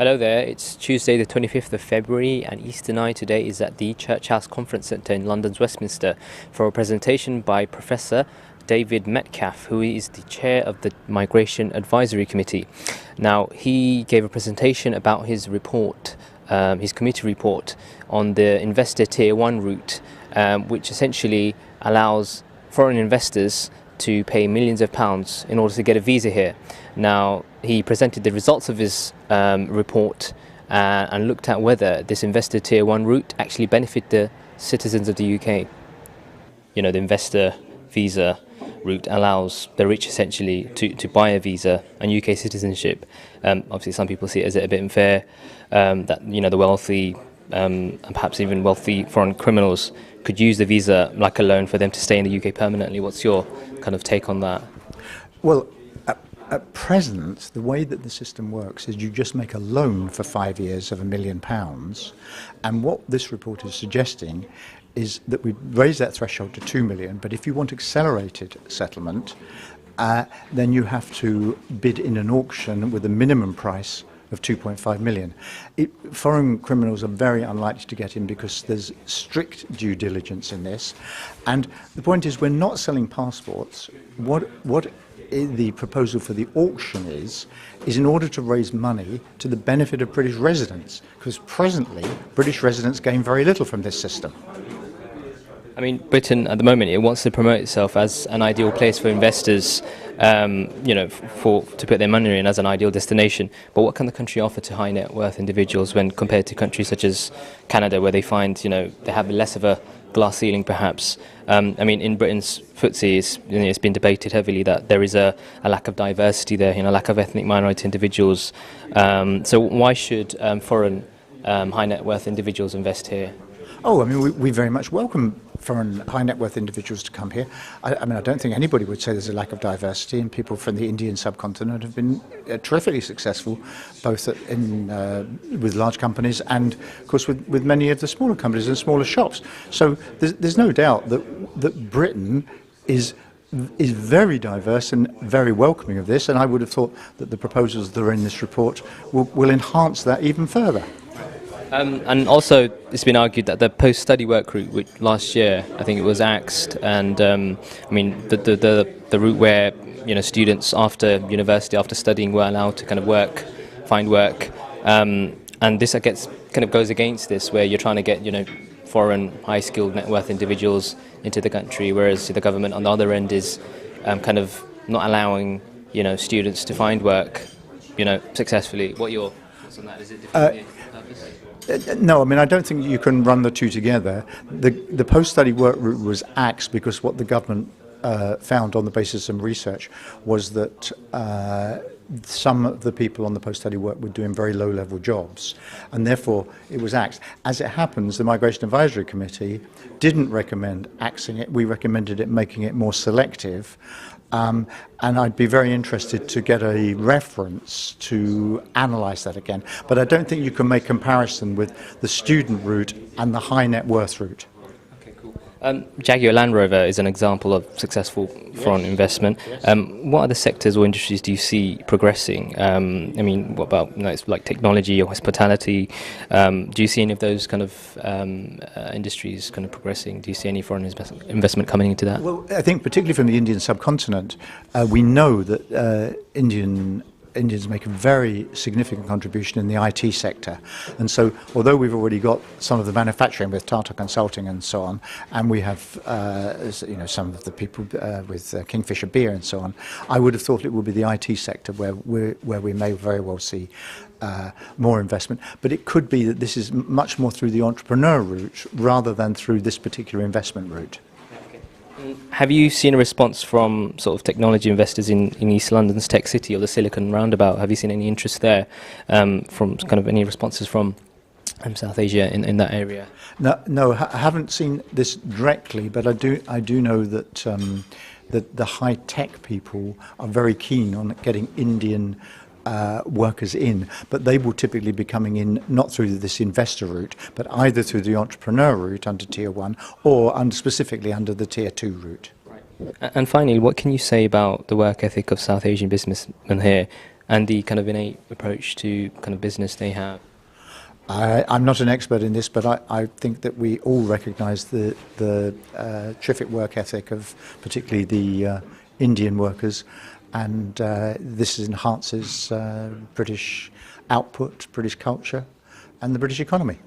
Hello there, it's Tuesday the 25th of February and Easter night today is at the Church House Conference Centre in London's Westminster for a presentation by Professor David Metcalf, who is the chair of the Migration Advisory Committee. Now, he gave a presentation about his report, his committee report on the investor tier 1 route, which essentially allows foreign investors to pay millions of pounds in order to get a visa here. Now, he presented the results of his report and looked at whether this investor tier 1 route actually benefit the citizens of the UK. You know, the investor visa route allows the rich essentially to buy a visa and UK citizenship. Obviously, some people see it as a bit unfair that, you know, the wealthy and perhaps even wealthy foreign criminals could use the visa like a loan for them to stay in the UK permanently. What's your kind of take on that? Well, at present, the way that the system works is you just make a loan for 5 years of £1 million. And what this report is suggesting is that we raise that threshold to 2 million, but if you want accelerated settlement, then you have to bid in an auction with a minimum price of 2.5 million. Foreign criminals are very unlikely to get in because there's strict due diligence in this. And the point is, we're not selling passports. What the proposal for the auction is in order to raise money to the benefit of British residents, because presently British residents gain very little from this system. I mean, Britain at the moment, it wants to promote itself as an ideal place for investors, you know, to put their money in as an ideal destination. But what can the country offer to high net worth individuals when compared to countries such as Canada, where they find, you know, they have less of a glass ceiling, perhaps? I mean, in Britain's FTSE, it's been debated heavily that there is a lack of diversity there, you know, lack of ethnic minority individuals. So why should foreign high net worth individuals invest here? Oh, I mean, we very much welcome foreign high net worth individuals to come here. I mean, I don't think anybody would say there's a lack of diversity, and people from the Indian subcontinent have been terrifically successful, both with large companies and, of course, with many of the smaller companies and smaller shops. So there's no doubt that Britain is very diverse and very welcoming of this, and I would have thought that the proposals that are in this report will enhance that even further. And also, it's been argued that the post-study work route, which last year I think it was axed, and I mean the route where, you know, students after university, after studying, were allowed to kind of find work, and this, I guess, kind of goes against this, where you're trying to get, you know, foreign high-skilled net worth individuals into the country, whereas the government on the other end is kind of not allowing, you know, students to find work, you know, successfully. What are your thoughts on that? Is it different purpose? No, I mean, I don't think you can run the two together. The post-study work route was axed because what the government found on the basis of some research was that some of the people on the post-study work were doing very low-level jobs, and therefore it was axed. As it happens, the Migration Advisory Committee didn't recommend axing it. We recommended it making it more selective. And I'd be very interested to get a reference to analyse that again. But I don't think you can make comparison with the student route and the high net worth route. Okay, cool. Jaguar Land Rover is an example of successful foreign investment. What other sectors or industries do you see progressing? I mean, what about, you know, it's like technology or hospitality? Do you see any of those kind of industries kind of progressing? Do you see any foreign investment coming into that? Well, I think particularly from the Indian subcontinent, we know that Indians make a very significant contribution in the IT sector. And so, although we've already got some of the manufacturing with Tata Consulting and so on, and we have you know, some of the people with Kingfisher Beer and so on, I would have thought it would be the IT sector where we may very well see more investment. But it could be that this is much more through the entrepreneur route rather than through this particular investment route. Have you seen a response from sort of technology investors in East London's Tech City or the Silicon Roundabout? Have you seen any interest there from kind of any responses from South Asia in that area? No, I haven't seen this directly, but I do know that that the high tech people are very keen on getting Indian workers in, but they will typically be coming in not through this investor route, but either through the entrepreneur route under Tier 1 or specifically under the Tier 2 route. Right. And finally, what can you say about the work ethic of South Asian businessmen here and the kind of innate approach to kind of business they have? I'm not an expert in this, but I think that we all recognise the terrific work ethic of particularly the Indian workers, and this enhances British output, British culture, and the British economy.